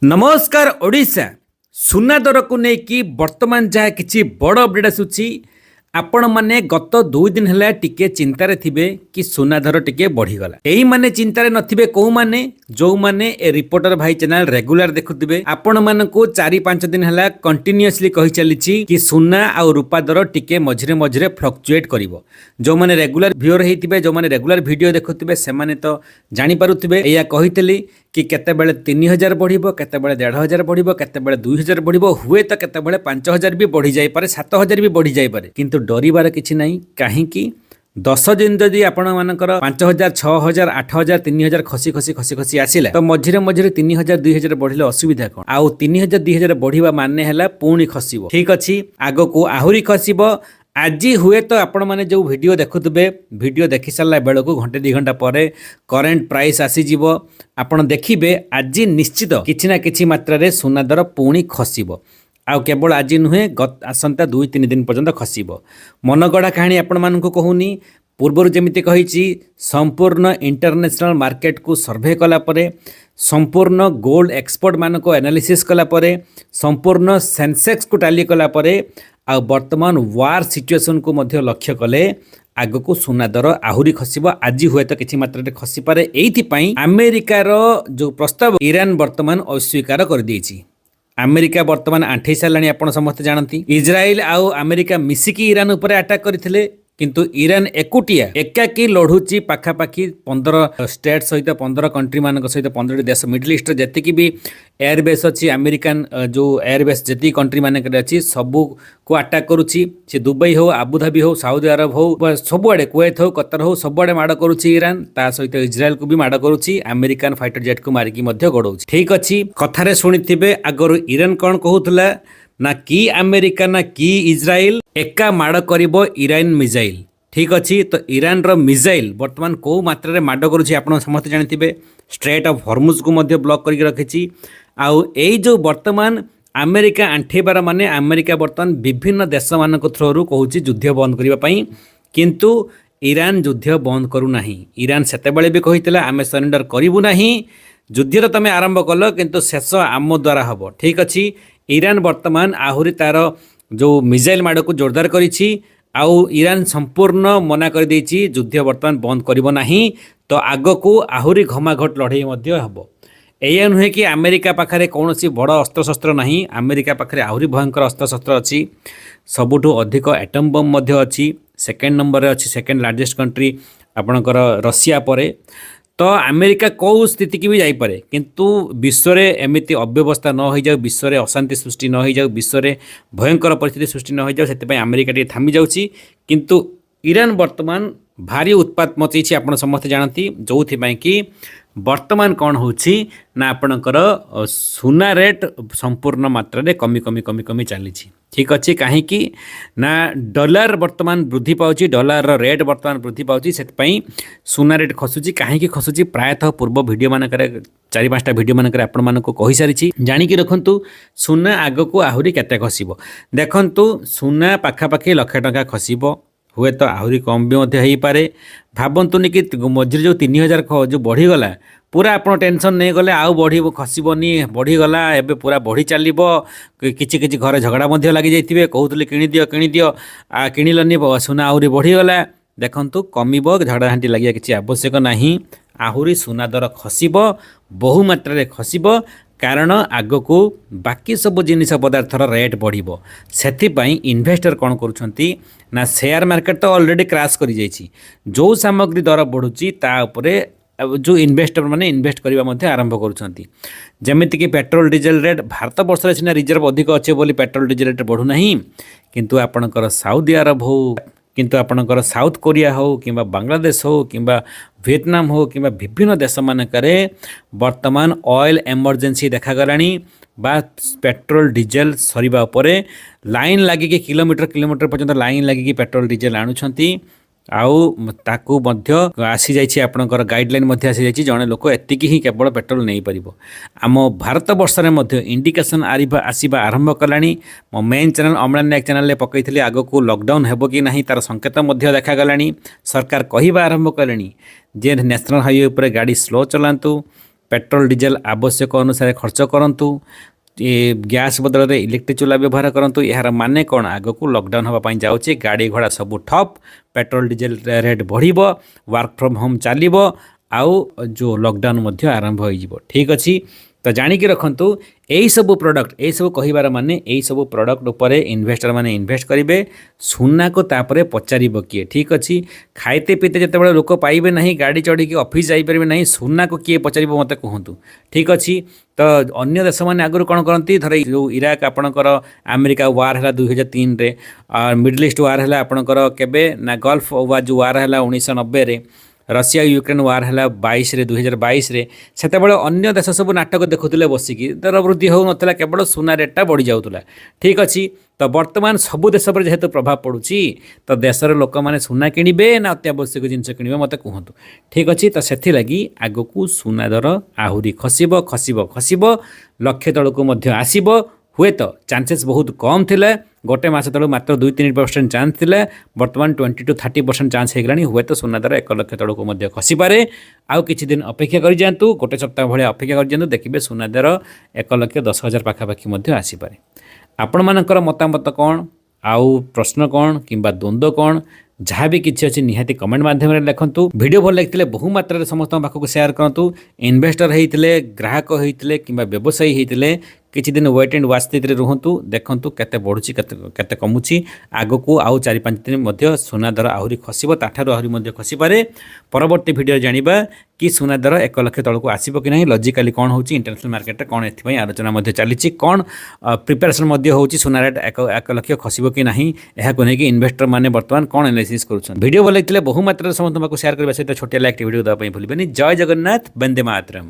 नमस्कार ओडिशा सुना दर को लेकिन वर्तमान जहाँ किसी बड़ अपडेट आसूची आपण माने गत 2 दिन है टिके चिंतार थिबे कि सुना दर टिके बढ़ीगला। यही माने चिंतार नथिबे को माने जो माने ए रिपोर्टर भाई चैनल रेगुलर देखुथिबे आपण मानकु 4-5 दिन है कंटिन्यूअसली कहि चलीची कि सुना आ रूपा दर टिके मझिरे मझिरे फ्लक्चुएट करिवो। जो माने रेगुलर व्यूअर हेतिबे जो माने रेगुलर वीडियो देखुथिबे से माने तो जानि पारुथिबे। एया कहितली कि केतेबेले 3000 बढ़िबो, केतेबेले 1500 बढ़िबो, केतेबेले 2000 बढ़िबो, हुए तो केतेबेले 5000 भी बढ़ी जाई पारे, 7000 भी बढ़ी जाई पारे, किंतु डरिबार किछि नाही। काहेकि 10 दिन जदि आपण मानकर 5000 6000 8000 3000 खसी खसी खसी खसी आसिला तो मझिरे मझिरे 3000 2000 बढ़िले असुविधा कोन? आउ 3000 2000 बढ़िबा माने हैला पुणी खसिबो। ठीक अछि, आगो को आहुरी खसिबो। आज हुए तो आपण मैंने जो वीडियो देखुवे वीडियो देखी सारा बेलू घंटे 2 घंटा पर करेन्ट प्राइस आसीज आपण देखिए आज निश्चित किसी ना कि मात्रा रे सुना दर पुणी खसिबो। आउ केवल आज नुहे आसंता 2-3 दिन पर्यंत खसिबो। मनगढ़ा कहानी आपण मानकु कहूनी पूर्वर जमिति कहिछि संपूर्ण इंटरनेशनल मार्केट को सर्वे कला परे, संपूर्ण गोल्ड एक्सपोर्ट मानको एनालिसिस कला परे, संपूर्ण सेंसेक्स को टाली कला परे आ वर्तमान वार सिचुएशन को मध्य लक्ष्य कले आग को सुना दर आहुरी खसिबो। आज हुए तो किसी मात्रा खसी पारे। एइथिपाई अमेरिकार जो प्रस्ताव ईरान वर्तमान अस्वीकार कर देछि। अमेरिका वर्तमान आंठे साराणी आपण समस्त जानती। इज्राइल आउ अमेरिका मिसिकी ईरान उपर अटैक करथिले, किंतु ईरान एकुटिया एकाकी लढुची पाखापाखी 15 स्टेट सहित 15 कंट्री मान सहित 15 देश मिडल ईस्ट जति भी एयरबेस अच्छी अमेरिकान जो एयरबेस जी कंट्री मान अच्छी सबू को अटैक करुच्ची। से दुबई हो, आबुधाबी हो, साउदी अरब हो, सबुआड़े कुवैत हो, कतर हो, सबुआड़े माड़ करुच्ची ईरान। ता सहित इज्राएल को भी माड़ करुच्ची, अमेरिकान फाइटर जेट को मारिकी मध्य गड़ौची। ठीक अच्छी कथारे शुणिथिबे आगରୁ ईरान कौन कहूला ना कि अमेरिका ना कि इज्राइल एका माड़ करिबो ईरान मिसाइल। ठीक अच्छी, तो ईरान रो मिसाइल वर्तमान को मात्रा रे माड़ करुछि आपण समस्त जानिथिबे। स्ट्रेट ऑफ हॉर्मुज को मध्य ब्लॉक करके रखिछि। आउ एई जो वर्तमान अमेरिका आंठेबार माने अमेरिका वर्तमान विभिन्न देश मानक थ्रू कहूछि युद्ध बंद करबा पई, किंतु ईरान युद्ध बंद करू नाही। ईरान सेतेबेले भी कहितला आमे सरेंडर करिवु नाही, युद्ध तमे आरंभ कल किंतु शेष आम द्वारा हबो। ठीक अच्छी, ईरान वर्तमान आहुरी तार जो मिसाइल माड़ को जोरदार करिछि। आउ ईरान संपूर्ण मना कर देछि युद्ध वर्तमान बंद करिवो नाही, तो आग को आहुरी घमाघट लड़ाई मध्य हबो। एया नुहे कि अमेरिका पाखरे कौनसी बड़ अस्त्रशस्त्र नाही, अमेरिका पाखरे आहुरी भयंकर अस्त्रशस्त्र अच्छी। सबुठु अधिक एटम बम मध्य अच्छी, सेकेंड नंबर रे अच्छी, सेकेंड लार्जेस्ट कंट्री आपणकर रशिया परे। तो अमेरिका कौ स्थिति की भी जापे, किंतु विश्व में एमती अव्यवस्था न हो जाऊ, विश्व में अशांति सृष्टि न हो जाऊ, विश्व में भयंकर परिस्थिति सृष्टि न हो जाऊ, से अमेरिका टे थामी जाऊँगी। किंतु ईरान वर्तमान भारी उत्पात मचेछि आपण समस्त जानती। जो कि वर्तमान कौन होछि ना आपणकर सुना रेट संपूर्ण मात्रा रे कमी कमी कमी कमी चली। ठीक अच्छे, कहीं ना डॉलर वर्तमान वृद्धि पाउछि, डॉलर रेट वर्तमान वृद्धि पाउछि, से सुना रेट खसुची। कहीं खसुची प्रायतः पूर्व वीडियो मानक 4-5टा वीडियो मानक आपण मानक कहि सारिछि। जानिकी रखंतु सुना आग को आहुरी केते खसिबो। देखंतु सुना पाखापाखि लाख टंका खसिबो, हुए तो आहुरी कम भी मध्य हो पारे। भावतुनि कि मझे जो 3000 जो बढ़ीगला पूरा आप टेंशन नहीं गले आउ बढ़ी खसबनी, बढ़ीगला एबे पूरा बढ़ी चलो। किछि किछि घर झगड़ा मध्य लगी जाइथिबे, कहूतले किनिदियो किनिदियो किणिलनी, सुना आहुरी बढ़ीगला। देखंतु कमिबो, झगड़ा झांटी लगिया किछि आवश्यक नाही। आहुरी सुना दर खसिबो, बहु मात्रा रे खसिबो, कारण आग को बाकी सब जिनिस पदार्थर रेट बढ़िबो। सेथिपाई इन्वेस्टर कौन करुछंती ना शेयर मार्केट तो ऑलरेडी क्रैश करि जाइछि। जो सामग्री दर बढ़ुची ता उपरे जो इन्वेस्टर माने इन्वेस्ट करबा मध्ये आरंभ करुछंती। जेमिति कि पेट्रोल डीजल रेट भारत वर्ष रे सिना रिजर्व अधिक अच्छे बोली पेट्रोल डीजल रेट बढ़ु नाही, किंतु आपणकर सऊदी अरब हो, किंतु आपणकर साउथ कोरिया हो कि बांग्लादेश हो कि वियतनाम हो कि विभिन्न देश मानकरे वर्तमान ऑयल एमरजेंसी देखागलानी बा पेट्रोल डीजल सरीबा उपरे लाइन लगिकी किलोमीटर किलोमीटर पर्यंत लाइन लगिकी पेट्रोल डीजल आणुछंती। आउ ताकू मध्य आसी जाइछि आपणकर गाइडलाइन मध्य आसी जाइछि, जणे लोक एतिकी ही केवल पेट्रोल नहीं परिबो। आम भारत वर्ष में मध्य इंडिकेशन आसीबा आरंभ कलानी। मो मेन चैनल अमलान नायक चैनल पकईथि आग को लॉकडाउन हेबो कि नहीं तार संकेत मध्य देखागलानी। सरकार कहवा आरंभ कलेनी जे नेशनल हाईवे पर गाड़ी स्लो चलांतु, पेट्रोल डीजेल आवश्यक अनुसार खर्च करंतु ये गैस बदल में इलेक्ट्रिक चूल्हा व्यवहार करंतु यार माने कौन आग को लॉकडाउन होगा जाऊँचे गाड़ी घोड़ा सब ठप पेट्रोल डीजेल रेट बढ़िबो वर्क फ्रॉम होम चलिबो आउ जो लॉकडाउन मध्य आरंभ हो ठीक अच्छी तो जाणिकी रखंतु यही सब प्रोडक्ट यही सब कहिबार माने यही सब प्रोडक्ट उपरे इन्वेस्टर माने इन्वेस्ट करेंगे सुना को तापरे पचारिबो किए ठीक अच्छी खाइते पीते जिते लोक पाइबे नहीं गाड़ी चढ़ी ऑफिस जाइपारे नहीं सुना को किए पचारिबो मते कहतु ठीक अच्छी तो अन्य देश मैंने आगुरी कौन करती धर जो इराक आपणकर अमेरिका वार है 2003 रे और मिडल ईस्ट वार है आपणकर केबे ना गल्फ वार जो वार है 1990 रशिया यूक्रेन वार है 2022 से अन्य देश सब नाटक देखुले बसिकी दर वृद्धि हो नाला केवल सुना रेटा बढ़ी जाऊला ठीक अच्छी तो बर्तमान सबू देश पर जेहेतु प्रभाव पड़ुची तो देशर लोक मैंने सुना किणवे ना अत्यावश्यक जिनस किणवे मत कहतु ठीक अच्छी तो से लगी आग को सुना दर आहरी खसब खसब खसब लक्ष्य तलक आसब हुए तो चांसेस बहुत कम थिले गोटे मास तलू मात्र 2-3% चांस थिले बर्तमान 20 to 30% चांस हो गलानी हुए तो सुना दर 1 लाख तलक खसीपे आउ किछि दिन अपेक्षा कर जातु गोटे सप्ताह भाया अपेक्षा कर जातु देखिए सुना दर 1,10,000 पाखापाखि आसीपे आपण मानकर मतामत कौन आउ प्रश्न कौन किंबा द्वंद्व कौन जहाँ भी किसी अच्छी निहाती कमेंट माध्यम लिखु वीडियो भल लगे बहुमात्रा समस्त पाखक सेयार करूँ इन्वेस्टर होते ग्राहक होते कि व्यवसायी होते किसी दिन वेट एंड वाच स्थित रुहतु देखु केते बढ़ुची केते कमुची आग को आउ 4-5 दिन सुना दर आहरी खसब ताठार आहरी खसीपे परवर्ती वीडियो जानिबा कि सुना दर 1 लाख तलक आसब कि नहीं लॉजिकली कौन हो इंटरनेशनल मार्केट कौन एथि आलोचना चली कौन प्रिपेरेसन हो सुना रेट 1 लाख खसब कि नहीं यह नहीं इन्वेस्टर मैंने बर्तमान कौन एनालिसिस कर वीडियो भल लगे बहुमात्रा समस्त सेयार करने सहित छोटिया लाइक वीडियो देवाई भूलें जय जगन्नाथ वंदे मातरम।